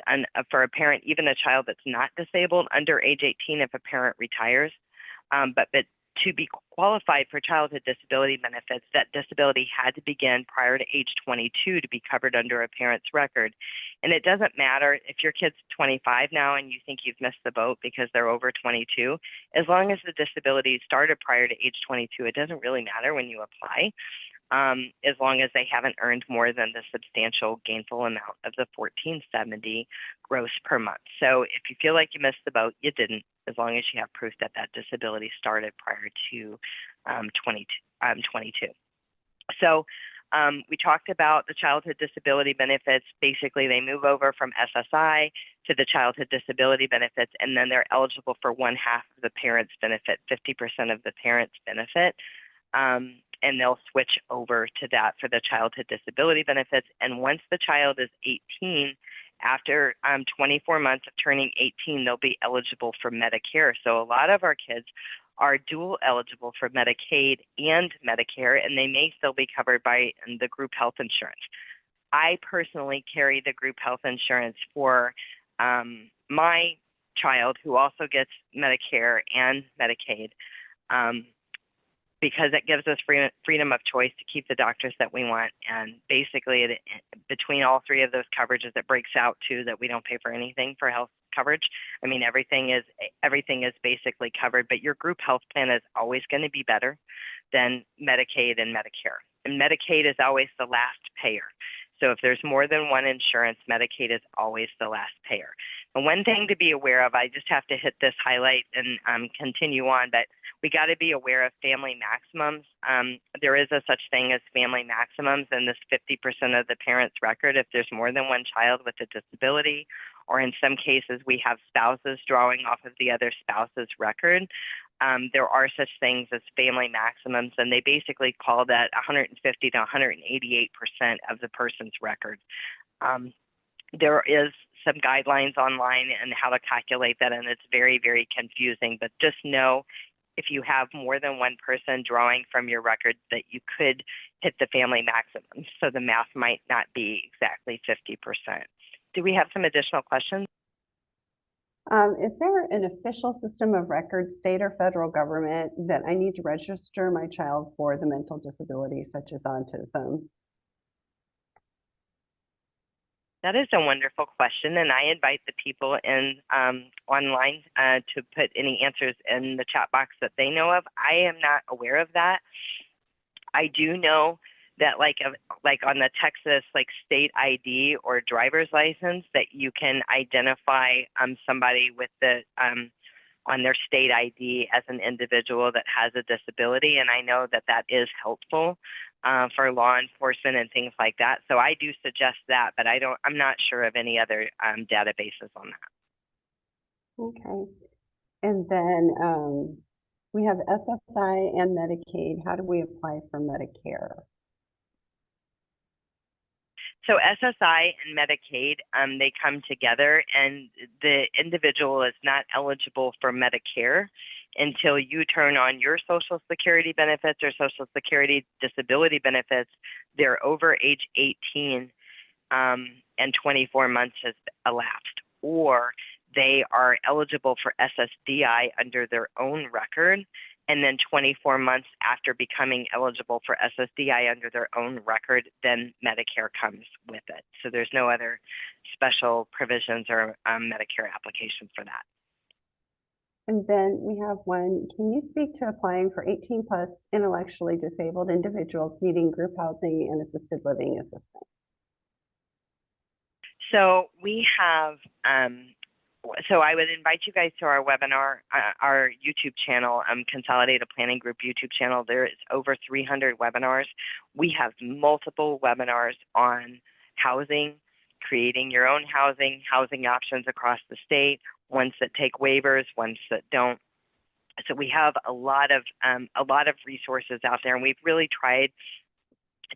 for a parent, even a child that's not disabled, under age 18 if a parent retires. But to be qualified for childhood disability benefits, that disability had to begin prior to age 22 to be covered under a parent's record. And it doesn't matter if your kid's 25 now and you think you've missed the boat because they're over 22, as long as the disability started prior to age 22, it doesn't really matter when you apply. As long as they haven't earned more than the substantial gainful amount of the $1,470 gross per month. So if you feel like you missed the boat, you didn't, as long as you have proof that that disability started prior to 22. So we talked about the childhood disability benefits. Basically, they move over from SSI to the childhood disability benefits, and then they're eligible for 1/2 of the parent's benefit, 50% of the parent's benefit. And they'll switch over to that for the childhood disability benefits. And once the child is 18, after 24 months of turning 18, they'll be eligible for Medicare. So a lot of our kids are dual eligible for Medicaid and Medicare, and they may still be covered by the group health insurance. I personally carry the group health insurance for my child, who also gets Medicare and Medicaid, because it gives us freedom of choice to keep the doctors that we want. And basically, between all three of those coverages, it breaks out to that we don't pay for anything for health coverage. I mean, everything is basically covered, but your group health plan is always going to be better than Medicaid and Medicare. And Medicaid is always the last payer. So if there's more than one insurance, Medicaid is always the last payer. And one thing to be aware of, I just have to hit this highlight and continue on, but we got to be aware of family maximums. There is a such thing as family maximums, and this 50% of the parent's record if there's more than one child with a disability, or in some cases we have spouses drawing off of the other spouse's record. There are such things as family maximums, and they basically call that 150 to 188% of the person's record. There is some guidelines online on how to calculate that, and it's very, very confusing. But just know if you have more than one person drawing from your record that you could hit the family maximum. So the math might not be exactly 50%. Do we have some additional questions? Is there an official system of record, state or federal government, that I need to register my child for the mental disability such as autism? That is a wonderful question, and I invite the people in online to put any answers in the chat box that they know of. I am not aware of that. I do know that like on the Texas like state ID or driver's license that you can identify somebody with the on their state ID as an individual that has a disability, and I know that that is helpful for law enforcement and things like that. So I do suggest that, but I'm not sure of any other databases on that. Okay. And then we have SSI and Medicaid. How do we apply for Medicare? So SSI and Medicaid, they come together, and the individual is not eligible for Medicare until you turn on your Social Security benefits or Social Security disability benefits. They're over age 18 and 24 months has elapsed, or they are eligible for SSDI under their own record. And then 24 months after becoming eligible for SSDI under their own record, then Medicare comes with it. So there's no other special provisions or Medicare application for that. And then we have one, can you speak to applying for 18 plus intellectually disabled individuals needing group housing and assisted living assistance? So we have, so I would invite you guys to our webinar, our YouTube channel, Consolidated Planning Group YouTube channel. There is over 300 webinars. We have multiple webinars on housing, creating your own housing options across the state, ones that take waivers, ones that don't. So we have a lot of resources out there, and we've really tried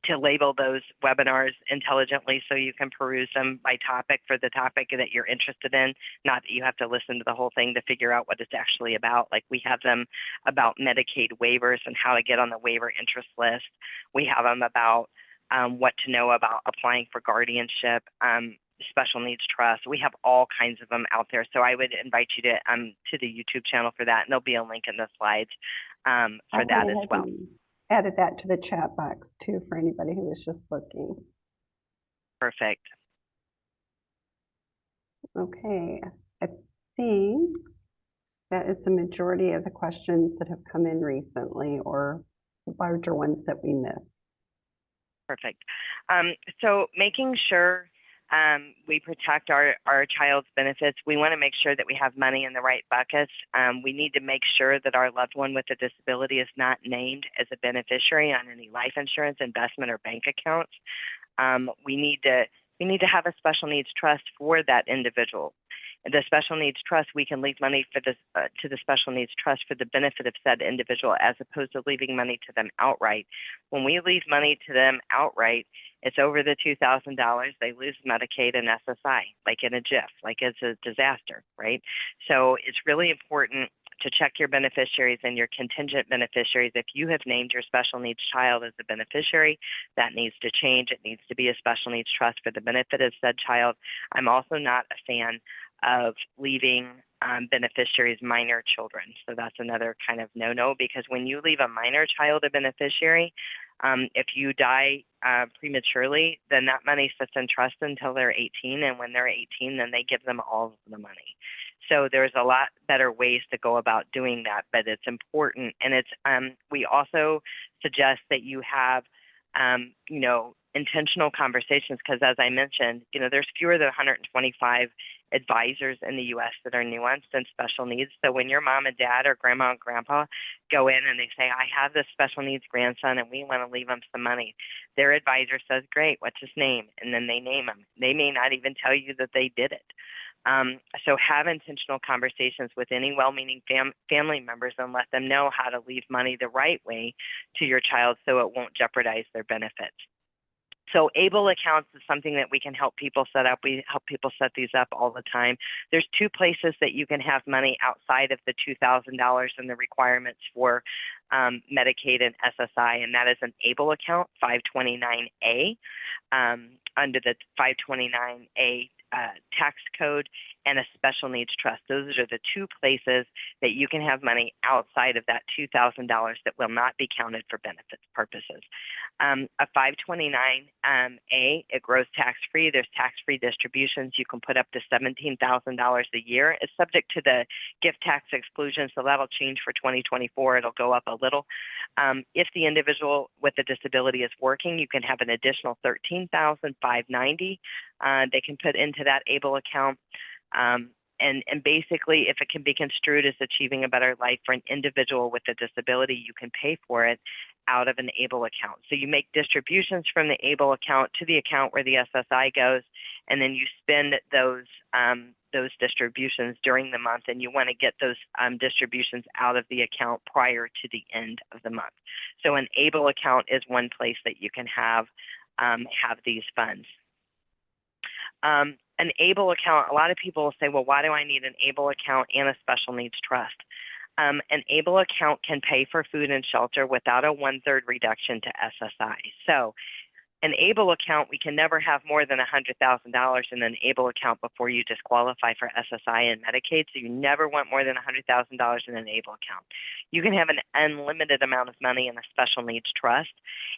to label those webinars intelligently so you can peruse them by topic for the topic that you're interested in. Not that you have to listen to the whole thing to figure out what it's actually about. Like we have them about Medicaid waivers and how to get on the waiver interest list. We have them about what to know about applying for guardianship, special needs trust. We have all kinds of them out there. So I would invite you to the YouTube channel for that, and there'll be a link in the slides for that as well. Added that to the chat box too for anybody who was just looking. Perfect. Okay, I think that is the majority of the questions that have come in recently, or larger ones that we missed. Perfect. So making sure we protect our child's benefits, we want to make sure that we have money in the right buckets. We need to make sure that our loved one with a disability is not named as a beneficiary on any life insurance, investment, or bank accounts. We need to have a special needs trust for that individual. The special needs trust, we can leave money for this to the special needs trust for the benefit of said individual, as opposed to leaving money to them outright. When we leave money to them outright, it's over the $2,000. They lose Medicaid and SSI, like in a jiff, like it's a disaster, right? So it's really important to check your beneficiaries and your contingent beneficiaries. If you have named your special needs child as a beneficiary, that needs to change. It needs to be a special needs trust for the benefit of said child. I'm also not a fan of leaving beneficiaries minor children. So that's another kind of no-no, because when you leave a minor child a beneficiary, if you die prematurely, then that money sits in trust until they're 18, and when they're 18, then they give them all of the money. So there's a lot better ways to go about doing that, but it's important. And it's we also suggest that you have intentional conversations, because as I mentioned, there's fewer than 125 advisors in the U.S. that are nuanced and special needs. So when your mom and dad or grandma and grandpa go in and they say, I have this special needs grandson and we want to leave him some money, their advisor says, great, what's his name? And then they name him. They may not even tell you that they did it. So have intentional conversations with any well-meaning family members and let them know how to leave money the right way to your child so it won't jeopardize their benefits. So ABLE accounts is something that we can help people set up. We help people set these up all the time. There's two places that you can have money outside of the $2,000 and the requirements for Medicaid and SSI, and that is an ABLE account, 529A, under the 529A tax code, and a special needs trust. Those are the two places that you can have money outside of that $2,000 that will not be counted for benefits purposes. A 529A, it grows tax-free. There's tax-free distributions. You can put up to $17,000 a year. It's subject to the gift tax exclusion, so that'll change for 2024. It'll go up a little. If the individual with a disability is working, you can have an additional $13,590 they can put into that ABLE account. And basically, if it can be construed as achieving a better life for an individual with a disability, you can pay for it out of an ABLE account. So you make distributions from the ABLE account to the account where the SSI goes, and then you spend those distributions during the month, and you want to get those distributions out of the account prior to the end of the month. So an ABLE account is one place that you can have these funds. An ABLE account, a lot of people will say, well, why do I need an ABLE account and a special needs trust? An ABLE account can pay for food and shelter without a 1/3 reduction to SSI. So an ABLE account, we can never have more than $100,000 in an ABLE account before you disqualify for SSI and Medicaid. So you never want more than $100,000 in an ABLE account. You can have an unlimited amount of money in a special needs trust,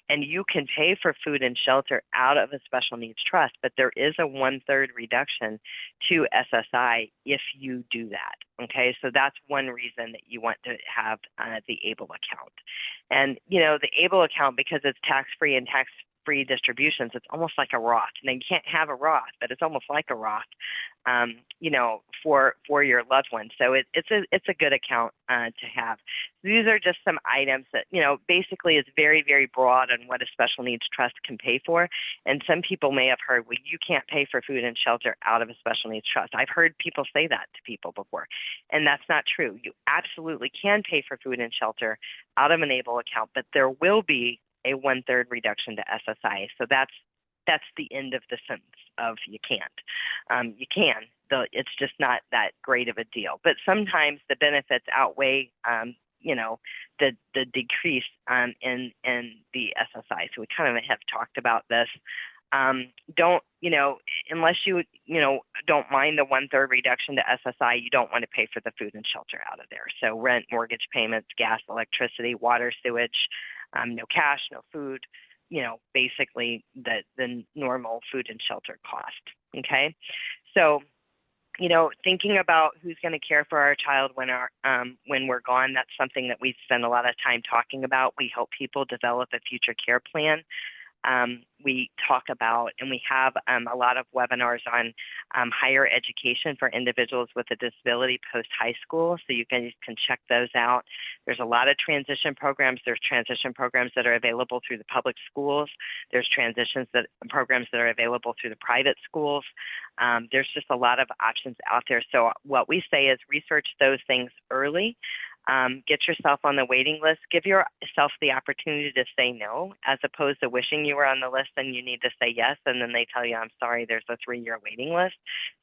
and you can pay for food and shelter out of a special needs trust, but there is a 1/3 reduction to SSI if you do that. Okay, so that's one reason that you want to have the ABLE account. And the ABLE account, because it's tax-free and tax-free distributions, it's almost like a Roth. Now you can't have a Roth, but it's almost like a Roth, for your loved one. So it's a good account to have. These are just some items that basically is very, very broad on what a special needs trust can pay for. And some people may have heard, well, you can't pay for food and shelter out of a special needs trust. I've heard people say that to people before, and that's not true. You absolutely can pay for food and shelter out of an ABLE account, but there will be a 1/3 reduction to SSI. So that's the end of the sentence of you can't. You can, though it's just not that great of a deal. But sometimes the benefits outweigh, the decrease in the SSI. So we kind of have talked about this. Don't, unless you don't mind the 1/3 reduction to SSI, you don't want to pay for the food and shelter out of there. So rent, mortgage payments, gas, electricity, water, sewage, no cash, no food, basically the normal food and shelter cost. Okay. So, thinking about who's going to care for our child when we're gone, that's something that we spend a lot of time talking about. We help people develop a future care plan. We talk about, and we have a lot of webinars on higher education for individuals with a disability post-high school, so you can check those out. There's a lot of transition programs. There's transition programs that are available through the public schools. There's programs that are available through the private schools. There's just a lot of options out there. So what we say is research those things early. Get yourself on the waiting list. Give yourself the opportunity to say no, as opposed to wishing you were on the list and you need to say yes, and then they tell you, I'm sorry, there's a 3-year waiting list.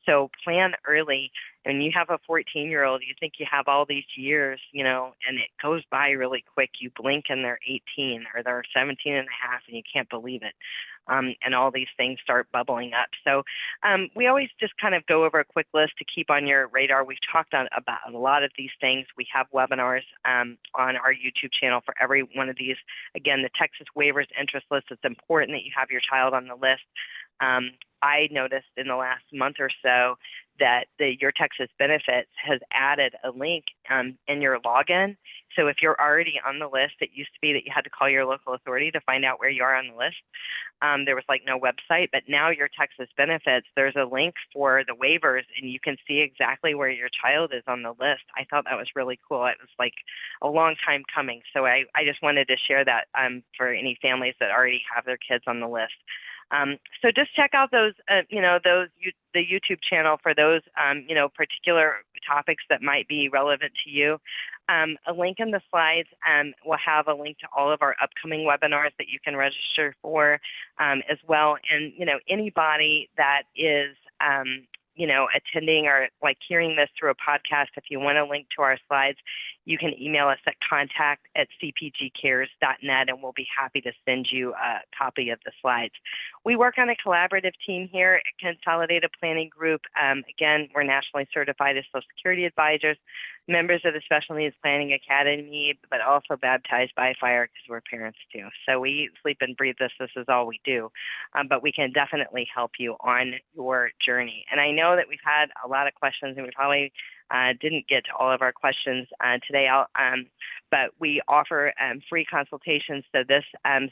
So plan early. When you have a 14-year-old, you think you have all these years, and it goes by really quick. You blink and they're 18 or they're 17 and a half and you can't believe it. And all these things start bubbling up. So we always just kind of go over a quick list to keep on your radar. We've talked about a lot of these things. We have webinars on our YouTube channel for every one of these. Again, the Texas Waivers Interest List, it's important that you have your child on the list. I noticed in the last month or so that Your Texas Benefits has added a link in your login. So if you're already on the list, it used to be that you had to call your local authority to find out where you are on the list. There was no website, but now Your Texas Benefits, there's a link for the waivers, and you can see exactly where your child is on the list. I thought that was really cool. It was a long time coming. So I just wanted to share that for any families that already have their kids on the list. So just check out the YouTube channel for those, particular topics that might be relevant to you. A link in the slides will have a link to all of our upcoming webinars that you can register for as well. And, anybody that is, attending or hearing this through a podcast, if you want a link to our slides, you can email us at contact@cpgcares.net, and we'll be happy to send you a copy of the slides. We work on a collaborative team here at Consolidated Planning Group. Again, we're nationally certified as Social Security advisors, members of the Special Needs Planning Academy, but also baptized by fire because we're parents too. So we eat, sleep, and breathe this. This is all we do. But we can definitely help you on your journey. And I know that we've had a lot of questions, and we probably didn't get to all of our questions today, but we offer free consultations. So this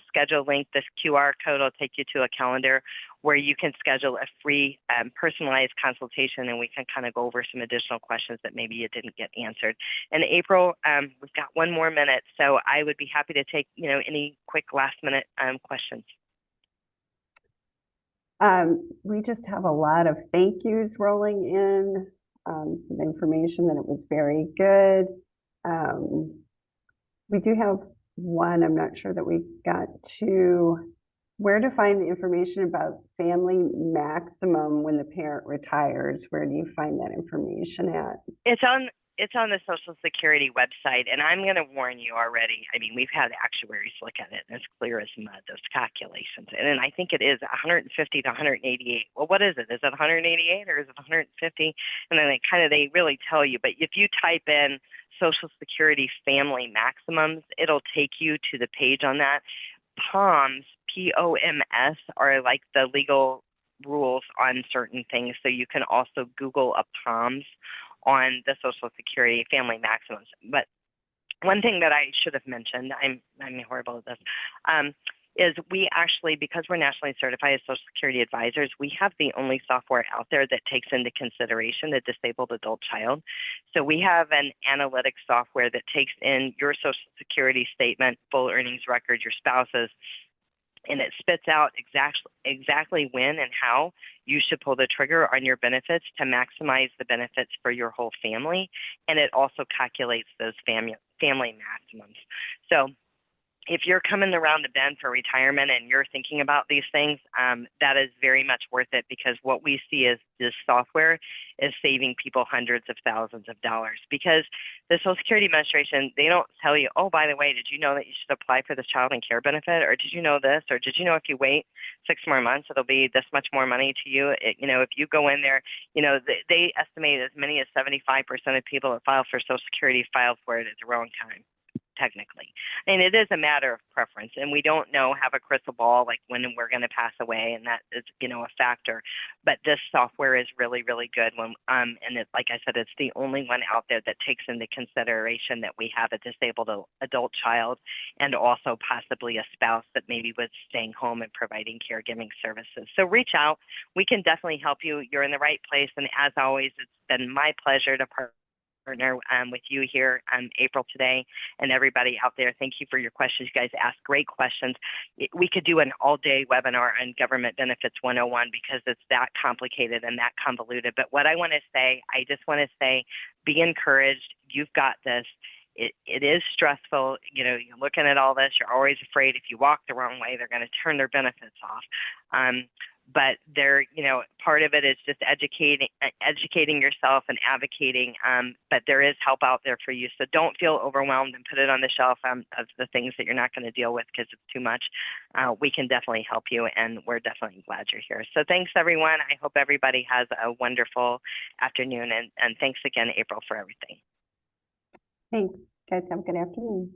schedule link, this QR code will take you to a calendar where you can schedule a free personalized consultation, and we can kind of go over some additional questions that maybe you didn't get answered. And April, we've got one more minute, so I would be happy to take any quick last minute questions. We just have a lot of thank yous rolling in, some information that it was very good. We do have one, I'm not sure that we got to, where to find the information about family maximum when the parent retires. Where do you find that information at? It's on the Social Security website, and I'm going to warn you already. I mean, we've had actuaries look at it, and it's clear as mud, those calculations. And I think it is 150 to 188. Well, what is it? Is it 188 or is it 150? And then they really tell you. But if you type in Social Security family maximums, it'll take you to the page on that. POMS, POMS, are like the legal rules on certain things. So you can also Google a POMS on the Social Security family maximums. But one thing that I should have mentioned, I'm horrible at this, is we actually, because we're nationally certified as Social Security advisors, we have the only software out there that takes into consideration a disabled adult child. So we have an analytics software that takes in your Social Security statement, full earnings record, your spouse's, and it spits out exactly when and how you should pull the trigger on your benefits to maximize the benefits for your whole family. And it also calculates those family maximums. So if you're coming around the bend for retirement and you're thinking about these things, that is very much worth it, because what we see is this software is saving people hundreds of thousands of dollars. Because the Social Security Administration, they don't tell you, oh, by the way, did you know that you should apply for this child and care benefit? Or did you know this? Or did you know if you wait 6 more months, it'll be this much more money to you? If you go in there, they estimate as many as 75% of people that file for Social Security filed for it at the wrong time, technically. And it is a matter of preference, and we don't have a crystal ball like when we're going to pass away, and that is a factor. But this software is really, really good and like I said, it's the only one out there that takes into consideration that we have a disabled adult child and also possibly a spouse that maybe was staying home and providing caregiving services. So reach out. We can definitely help you. You're in the right place, and as always, it's been my pleasure to partner with you here, April, today, and everybody out there. Thank you for your questions. You guys asked great questions. We could do an all-day webinar on Government Benefits 101 because it's that complicated and that convoluted. But what I want to say, be encouraged. You've got this. It is stressful. You're looking at all this. You're always afraid if you walk the wrong way, they're going to turn their benefits off. But part of it is just educating yourself and advocating. But there is help out there for you. So don't feel overwhelmed and put it on the shelf of the things that you're not going to deal with because it's too much. We can definitely help you, and we're definitely glad you're here. So thanks, everyone. I hope everybody has a wonderful afternoon, and thanks again, April, for everything. Thanks, guys. Have a good afternoon.